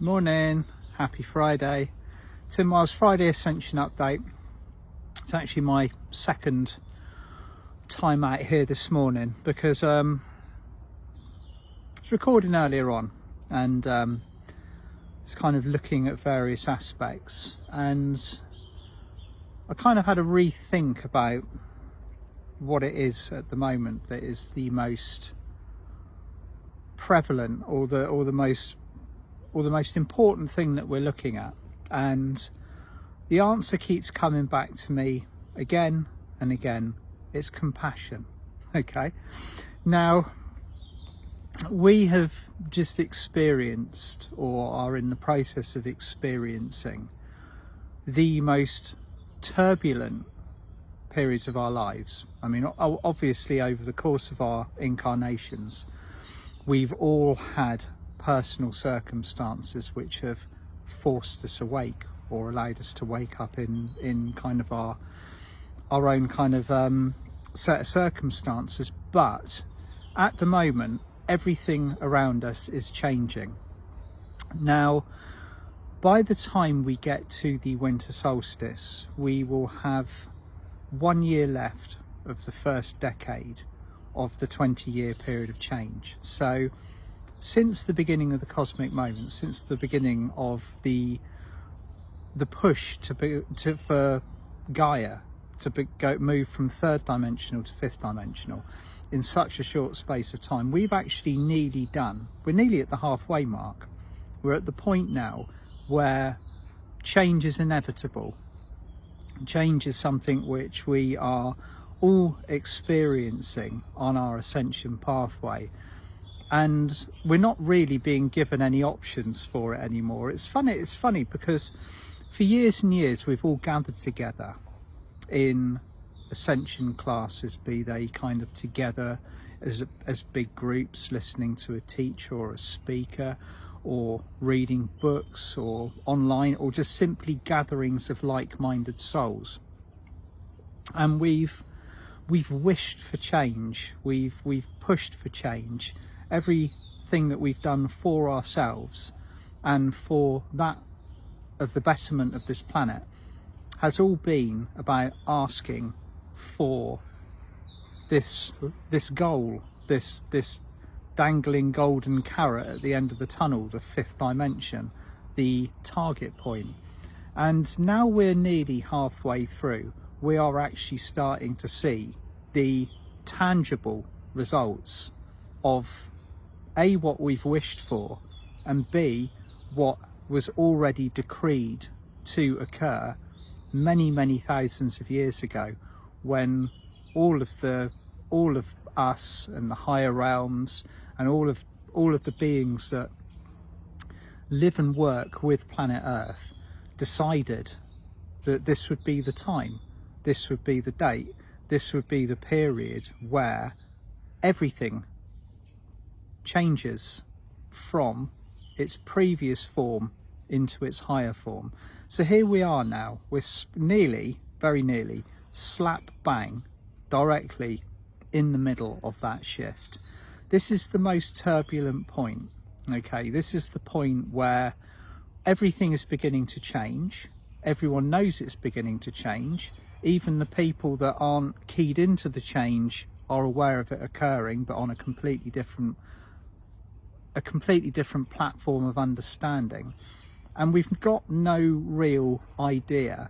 Morning, happy Friday. 10 miles Friday Ascension update. It's actually my second time out here this morning because I was recording earlier on and was kind of looking at various aspects, and I kind of had a rethink about what it is at the moment that is the most prevalent or the most important thing that we're looking at. And the answer keeps coming back to me again and again. It's compassion. Okay, now we have just experienced, or are in the process of experiencing, the most turbulent periods of our lives. I mean, obviously over the course of our incarnations we've all had personal circumstances which have forced us awake or allowed us to wake up in kind of our own kind of set of circumstances. But at the moment everything around us is changing. Now, by the time we get to the winter solstice, we will have 1 year left of the first decade of the 20-year period of change. So since the beginning of the cosmic moment, since the beginning of the push for Gaia to move from third dimensional to fifth dimensional in such a short space of time, we've actually nearly done. We're nearly at the halfway mark. We're at the point now where change is inevitable. Change is something which we are all experiencing on our ascension pathway, and we're not really being given any options for it anymore. It's funny because for years and years we've all gathered together in ascension classes, be they kind of together as big groups listening to a teacher or a speaker, or reading books, or online, or just simply gatherings of like-minded souls. And we've wished for change, we've pushed for change. Everything that we've done for ourselves and for that of the betterment of this planet has all been about asking for this goal, this dangling golden carrot at the end of the tunnel, the fifth dimension, the target point. And now we're nearly halfway through. We are actually starting to see the tangible results of A, what we've wished for, and B, what was already decreed to occur many thousands of years ago, when all of us and the higher realms and all of the beings that live and work with planet Earth decided that this would be the time, this would be the date, this would be the period where everything changes from its previous form into its higher form. So here we are now, we're very nearly slap bang directly in the middle of that shift. This is the most turbulent point. Okay, this is the point where everything is beginning to change. Everyone knows it's beginning to change. Even the people that aren't keyed into the change are aware of it occurring, but on a completely different platform of understanding. And we've got no real idea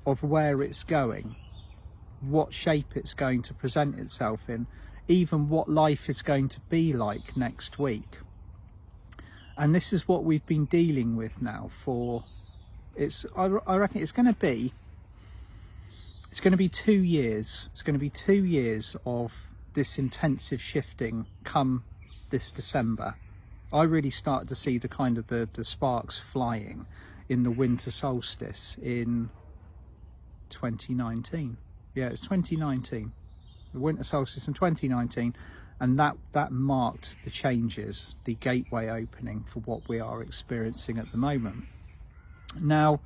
of where it's going, what shape it's going to present itself in, even what life is going to be like next week. And this is what we've been dealing with now for, I reckon it's going to be 2 years. It's going to be 2 years of this intensive shifting come this December. I really started to see the kind of the sparks flying in the winter solstice in 2019. Yeah, it's 2019, the winter solstice in 2019, and that marked the changes, the gateway opening for what we are experiencing at the moment. Now,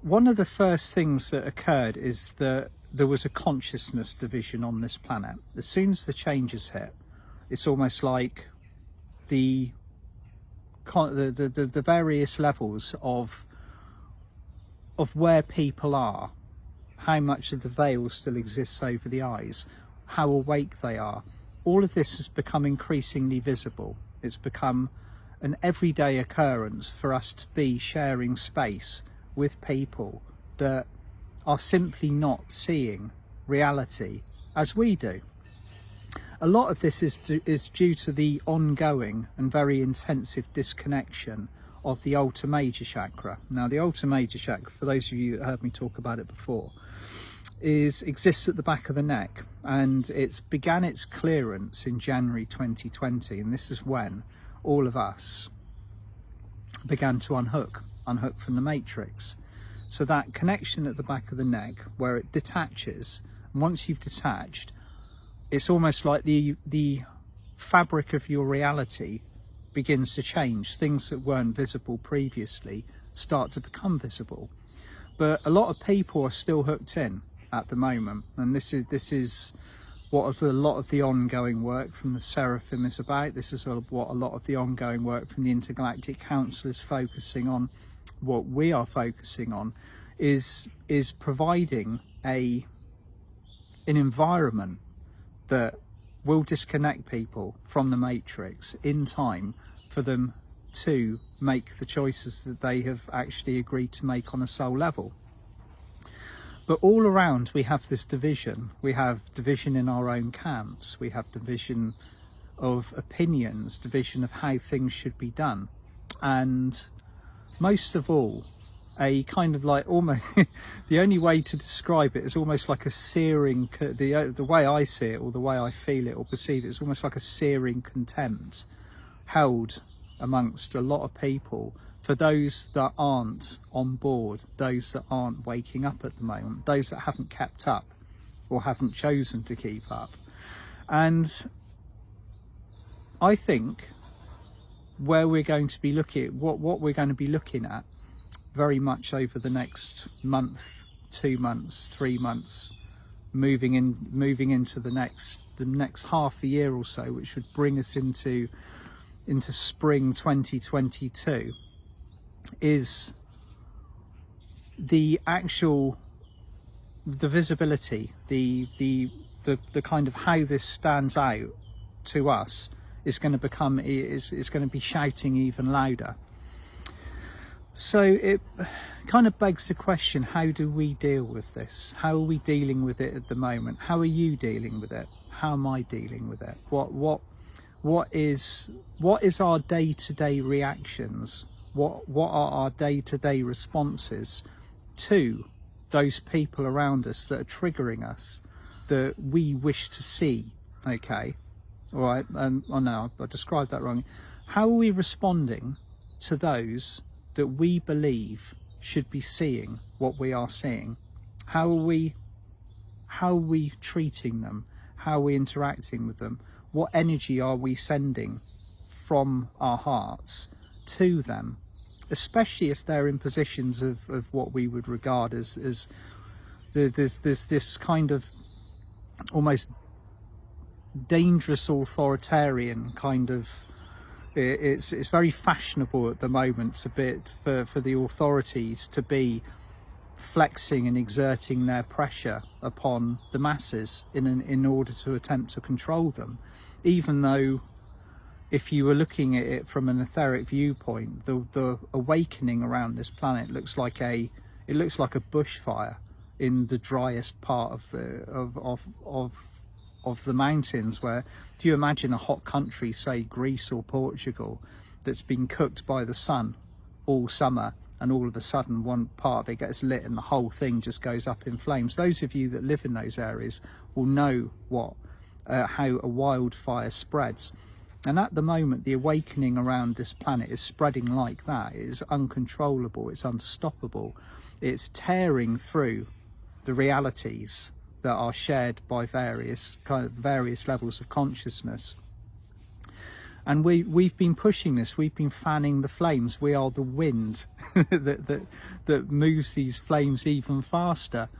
one of the first things that occurred is that there was a consciousness division on this planet. As soon as the changes hit, it's almost like the the various levels of where people are, how much of the veil still exists over the eyes, how awake they are. All of this has become increasingly visible. It's become an everyday occurrence for us to be sharing space with people that are simply not seeing reality as we do. A lot of this is due to the ongoing and very intensive disconnection of the Alta Major Chakra. Now, the Alta Major Chakra, for those of you that heard me talk about it before, exists at the back of the neck, and it's began its clearance in January 2020, and this is when all of us began to unhook from the matrix. So that connection at the back of the neck, where it detaches, and once you've detached, it's almost like the fabric of your reality begins to change. Things that weren't visible previously start to become visible. But a lot of people are still hooked in at the moment, and this is what a lot of the ongoing work from the Seraphim is about. This is what a lot of the ongoing work from the Intergalactic Council is focusing on. What we are focusing on is providing an environment that will disconnect people from the matrix in time for them to make the choices that they have actually agreed to make on a soul level. But all around we have this division. We have division in our own camps. We have division of opinions, division of how things should be done. And most of all, a kind of like almost the only way to describe it is almost like a searing, the way I see it or the way I feel it or perceive it, is almost like a searing contempt held amongst a lot of people for those that aren't on board, those that aren't waking up at the moment, those that haven't kept up or haven't chosen to keep up. And I think where we're going to be looking at, what we're going to be looking at very much over the next month, 2 months, 3 months, moving into the next half a year or so, which would bring us into spring 2022, is the visibility, the kind of how this stands out to us is going to be shouting even louder. So it kind of begs the question, how do we deal with this? How are we dealing with it at the moment? How are you dealing with it? How am I dealing with it? What is our day-to-day reactions? What are our day-to-day responses to those people around us that are triggering us, that we wish to see? Okay, all right. Oh no, I described that wrong. How are we responding to those that we believe should be seeing what we are seeing? How are we treating them? How are we interacting with them? What energy are we sending from our hearts to them, especially if they're in positions of what we would regard as there's this kind of almost dangerous authoritarian kind of. It's very fashionable at the moment for the authorities to be flexing and exerting their pressure upon the masses in order to attempt to control them, even though if you were looking at it from an etheric viewpoint, the awakening around this planet looks like a bushfire in the driest part of the mountains. Where, if you imagine a hot country, say Greece or Portugal, that's been cooked by the sun all summer, and all of a sudden one part of it gets lit and the whole thing just goes up in flames. Those of you that live in those areas will know how a wildfire spreads. And at the moment, the awakening around this planet is spreading like that. It is uncontrollable, it's unstoppable, it's tearing through the realities that are shared by various levels of consciousness. And we've been pushing this, we've been fanning the flames. We are the wind that moves these flames even faster.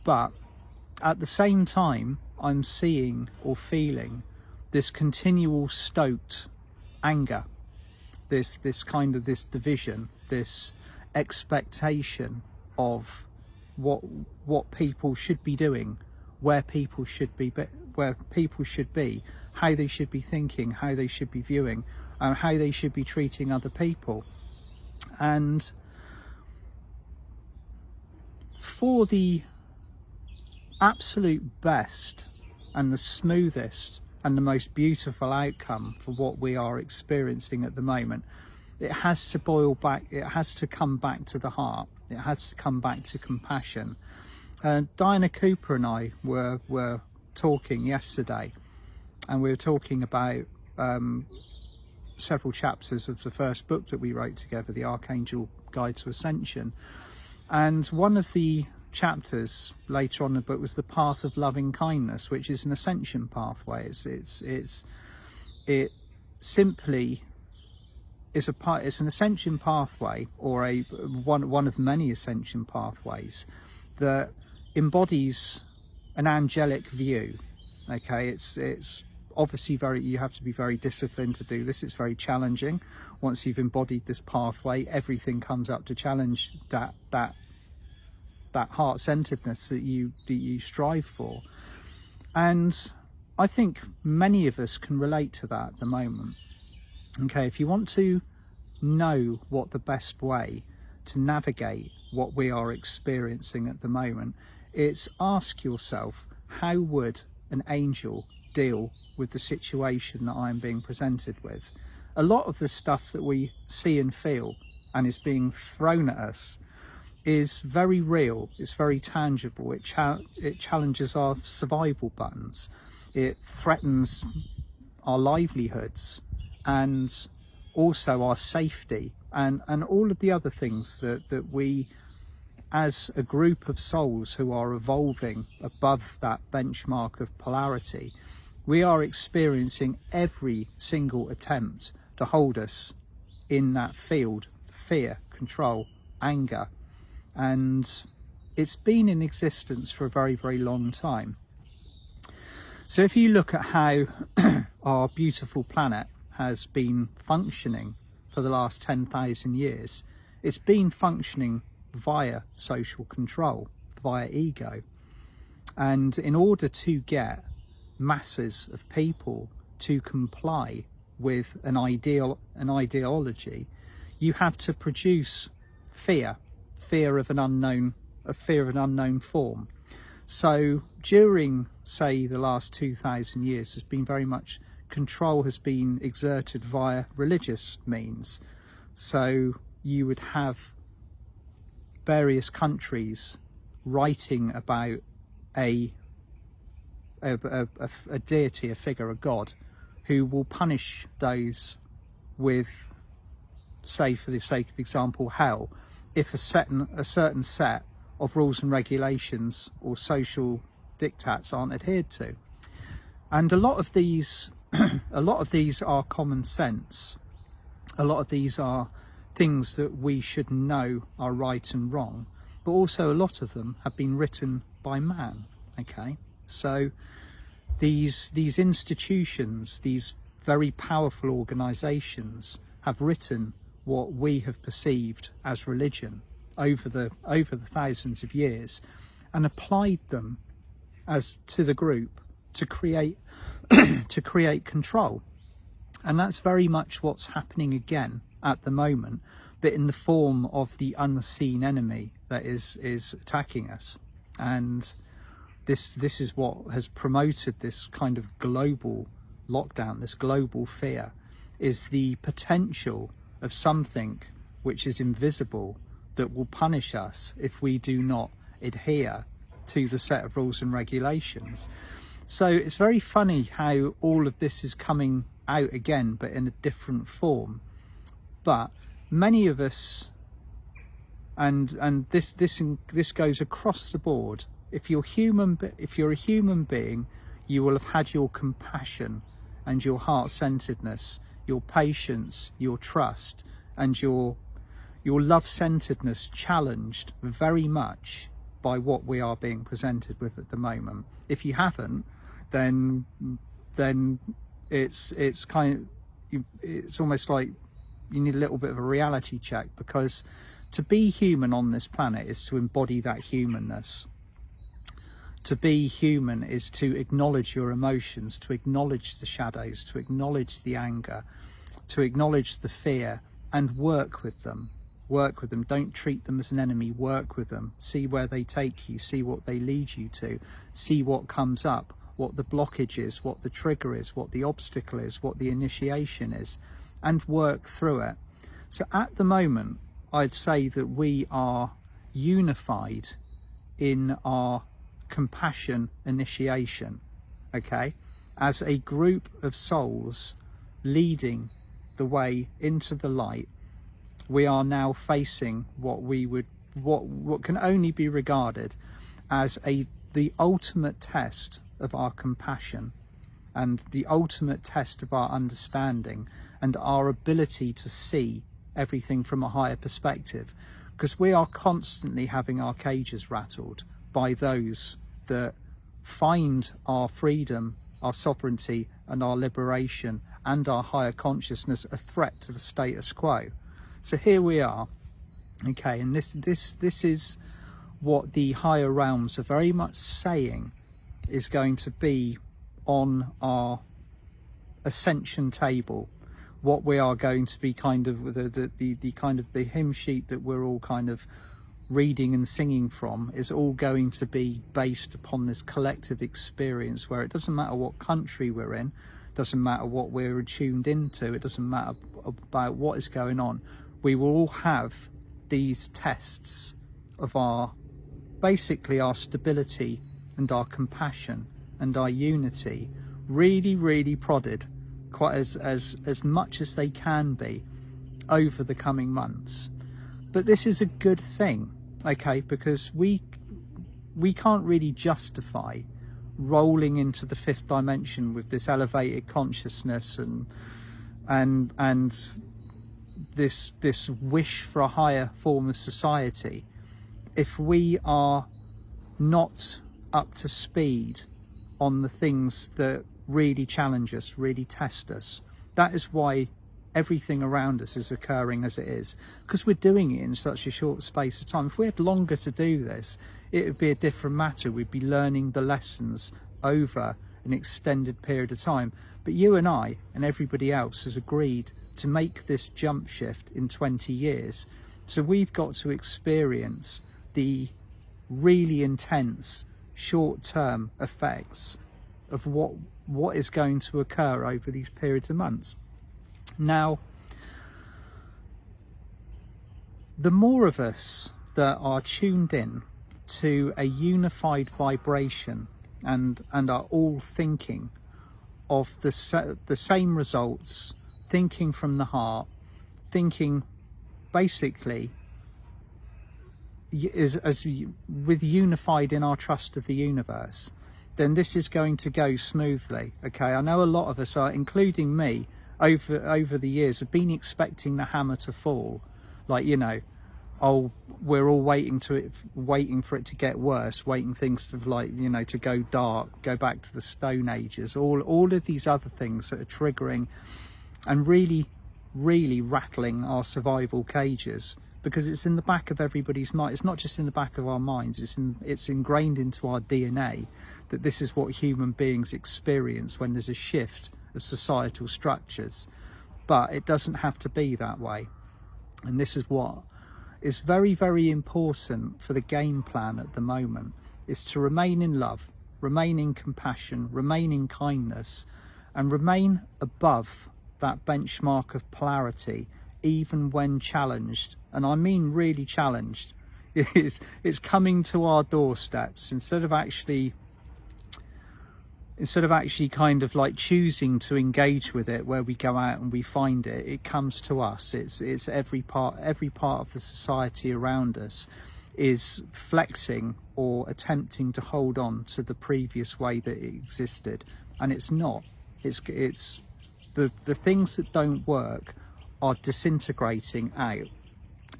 But at the same time, I'm seeing or feeling this continual stoked anger this kind of this division, this expectation of what people should be doing, where people should be, how they should be thinking, how they should be viewing, how they should be treating other people. And for the absolute best and the smoothest and the most beautiful outcome for what we are experiencing at the moment, it has to boil back, it has to come back to the heart, it has to come back to compassion. Diana Cooper and I were talking yesterday, and we were talking about several chapters of the first book that we wrote together, The Archangel Guide to Ascension. And one of the chapters later on in the book was the path of loving kindness, which is an ascension pathway. It simply is it's an ascension pathway, or one of many ascension pathways that embodies an angelic view. Okay, it's obviously you have to be very disciplined to do this. It's very challenging. Once you've embodied this pathway, everything comes up to challenge that heart-centeredness that you strive for. And I think many of us can relate to that at the moment. Okay, if you want to know what the best way to navigate what we are experiencing at the moment, it's ask yourself, how would an angel deal with the situation that I'm being presented with? A lot of the stuff that we see and feel and is being thrown at us is very real, it's very tangible, it challenges our survival buttons, it threatens our livelihoods and also our safety, and all of the other things that we, as a group of souls who are evolving above that benchmark of polarity, we are experiencing every single attempt to hold us in that field: fear, control, anger. And it's been in existence for a very, very long time. So if you look at how our beautiful planet has been functioning for the last 10,000 years, it's been functioning via social control, via ego. And in order to get masses of people to comply with an ideology, you have to produce fear of an unknown form. So during, say, the last 2,000 years, has been very much control has been exerted via religious means. So you would have various countries writing about a deity, a figure, a god, who will punish those with, say for the sake of example, hell, if a certain set of rules and regulations or social diktats aren't adhered to. And a lot of these are common sense. A lot of these are things that we should know are right and wrong, but also a lot of them have been written by man. Okay, so these institutions, these very powerful organizations, have written what we have perceived as religion over the thousands of years, and applied them as to the group to create control. And that's very much what's happening again at the moment, but in the form of the unseen enemy that is attacking us. And this is what has promoted this kind of global lockdown, this global fear, is the potential of something which is invisible that will punish us if we do not adhere to the set of rules and regulations. So it's very funny how all of this is coming out again, but in a different form. But many of us, and this goes across the board. If you're a human being, you will have had your compassion and your heart-centeredness, your patience, your trust, and your love-centeredness challenged very much by what we are being presented with at the moment. If you haven't, then it's almost like you need a little bit of a reality check, because to be human on this planet is to embody that humanness. To be human is to acknowledge your emotions, to acknowledge the shadows, to acknowledge the anger, to acknowledge the fear, and work with them. Work with them. Don't treat them as an enemy. Work with them. See where they take you. See what they lead you to. See what comes up, what the blockage is, what the trigger is, what the obstacle is, what the initiation is, and work through it. So at the moment, I'd say that we are unified in our compassion initiation, okay, as a group of souls leading the way into the light. We are now facing what can only be regarded as the ultimate test of our compassion, and the ultimate test of our understanding and our ability to see everything from a higher perspective, because we are constantly having our cages rattled by those that find our freedom, our sovereignty, and our liberation and our higher consciousness a threat to the status quo. So here we are, okay, and this is what the higher realms are very much saying is going to be on our ascension table. What we are going to be kind of the kind of the hymn sheet that we're all kind of reading and singing from is all going to be based upon this collective experience, where it doesn't matter what country we're in, doesn't matter what we're attuned into, it doesn't matter about what is going on. We will all have these tests of our, basically our stability and our compassion and our unity, really prodded quite as much as they can be over the coming months. But this is a good thing, okay, because we can't really justify rolling into the fifth dimension with this elevated consciousness and this wish for a higher form of society if we are not up to speed on the things that really challenge us, really test us. That is why everything around us is occurring as it is, because we're doing it in such a short space of time. If we had longer to do this, it would be a different matter. We'd be learning the lessons over an extended period of time. But you and I and everybody else has agreed to make this jump shift in 20 years. So we've got to experience the really intense short-term effects of what is going to occur over these periods of months. Now, the more of us that are tuned in to a unified vibration and are all thinking of the same results, thinking from the heart, thinking basically with unified in our trust of the universe, then this is going to go smoothly. Okay, I know a lot of us are, including me, over the years, have been expecting the hammer to fall. Like, you know, oh, we're all waiting for it to get worse, waiting things to, like, you know, to go dark, go back to the Stone Ages, all of these other things that are triggering and really rattling our survival cages, because it's in the back of everybody's mind. It's not just in the back of our minds, it's ingrained into our DNA that this is what human beings experience when there's a shift of societal structures. But it doesn't have to be that way, and this is what is very important for the game plan at the moment, is to remain in love, remain in compassion, remain in kindness, and remain above that benchmark of polarity, even when challenged. And I mean really challenged. It's coming to our doorsteps. Instead of actually kind of like choosing to engage with it, where we go out and we find it, it comes to us. It's every part of the society around us is flexing or attempting to hold on to the previous way that it existed, and it's not. It's the things that don't work are disintegrating out,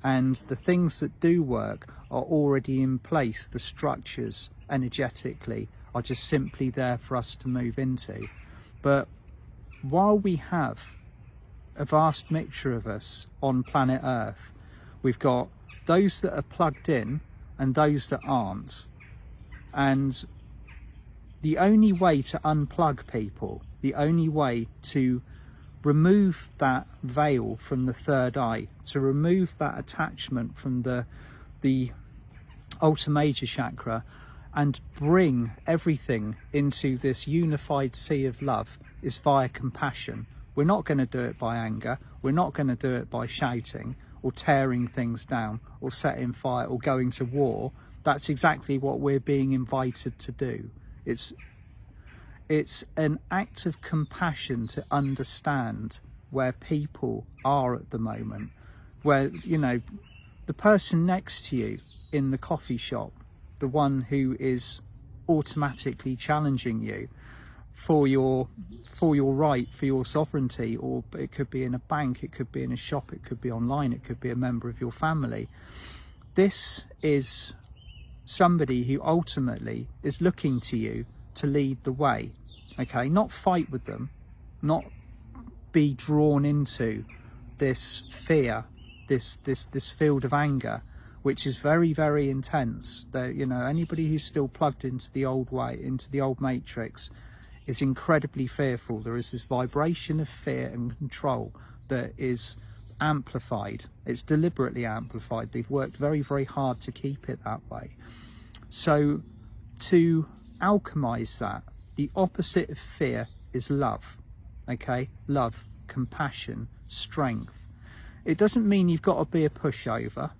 and the things that do work are already in place. The structures energetically are just simply there for us to move into. But while we have a vast mixture of us on planet Earth. We've got those that are plugged in and those that aren't. And the only way to unplug people, the only way to remove that veil from the third eye, to remove that attachment from the Ultra Major chakra, and bring everything into this unified sea of love, is via compassion. We're not going to do it by anger. We're not going to do it by shouting or tearing things down or setting fire or going to war. That's exactly what we're being invited to do. It's an act of compassion to understand where people are at the moment, where, you know, the person next to you in the coffee shop, the one who is automatically challenging you for your right, for your sovereignty, or it could be in a bank, it could be in a shop, it could be online, it could be a member of your family. This is somebody who ultimately is looking to you to lead the way, okay? Not fight with them, not be drawn into this fear, this field of anger, which is very, very intense. That, you know, anybody who's still plugged into the old way, into the old matrix, is incredibly fearful. There is this vibration of fear and control that is amplified. It's deliberately amplified. They've worked very, very hard to keep it that way. So to alchemize that, the opposite of fear is love, okay? Love, compassion, strength. It doesn't mean you've got to be a pushover,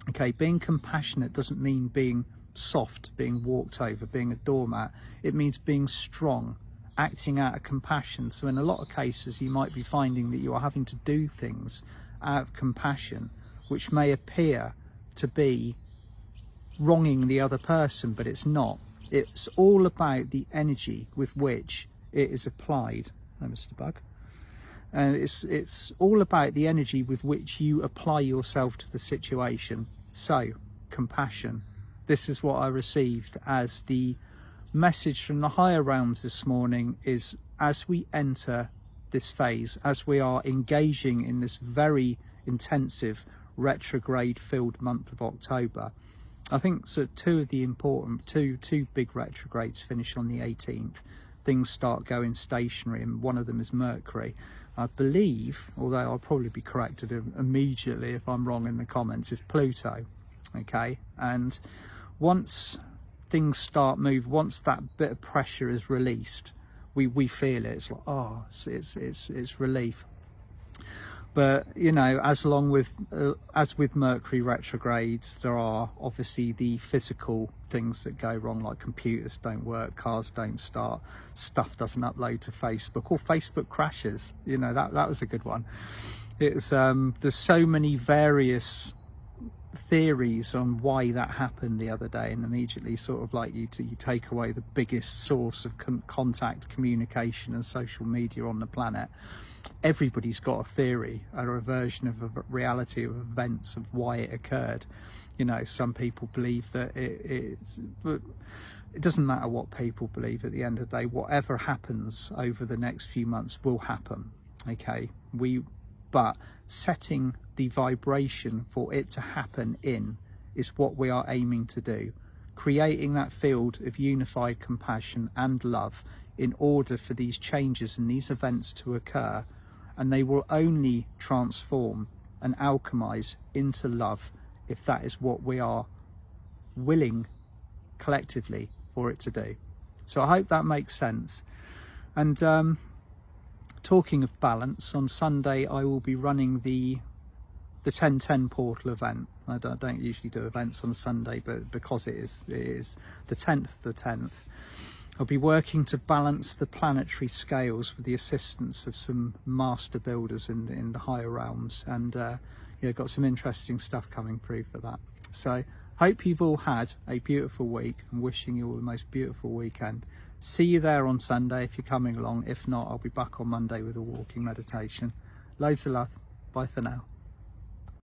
okay? Being compassionate doesn't mean being soft, being walked over, being a doormat. It means being strong, acting out of compassion. So in a lot of cases, you might be finding that you are having to do things out of compassion, which may appear to be wronging the other person, but it's not. It's all about the energy with which it is applied. Oh, Mr. Bug. And it's all about the energy with which you apply yourself to the situation. So, compassion. This is what I received as the message from the higher realms this morning, is as we enter this phase, as we are engaging in this very intensive retrograde filled month of October. I think so. Two of the important, two big retrogrades finish on the 18th. Things start going stationary, and one of them is Mercury. I believe, although I'll probably be corrected immediately if I'm wrong in the comments, is Pluto. Okay, and once things start moving, once that bit of pressure is released, we feel it. It's like, oh, it's relief. But you know, as with Mercury retrogrades, there are obviously the physical things that go wrong, like computers don't work, cars don't start, stuff doesn't upload to Facebook, or Facebook crashes. You know, that was a good one. It's there's so many various theories on why that happened the other day, and immediately sort of like you take away the biggest source of contact, communication and social media on the planet. Everybody's got a theory or a version of a reality of events of why it occurred. You know, some people believe that but it doesn't matter what people believe. At the end of the day, whatever happens over the next few months will happen, okay? But setting the vibration for it to happen in is what we are aiming to do, creating that field of unified compassion and love in order for these changes and these events to occur, and they will only transform and alchemize into love if that is what we are willing collectively for it to do. So I hope that makes sense. And talking of balance, on Sunday I will be running the 1010 portal event. I don't usually do events on Sunday, but because it is the 10th of the 10th, I'll be working to balance the planetary scales with the assistance of some master builders in the higher realms, and yeah, got some interesting stuff coming through for that. So hope you've all had a beautiful week, and wishing you all the most beautiful weekend. See you there on Sunday if you're coming along. If not, I'll be back on Monday with a walking meditation. Loads of love. Bye for now.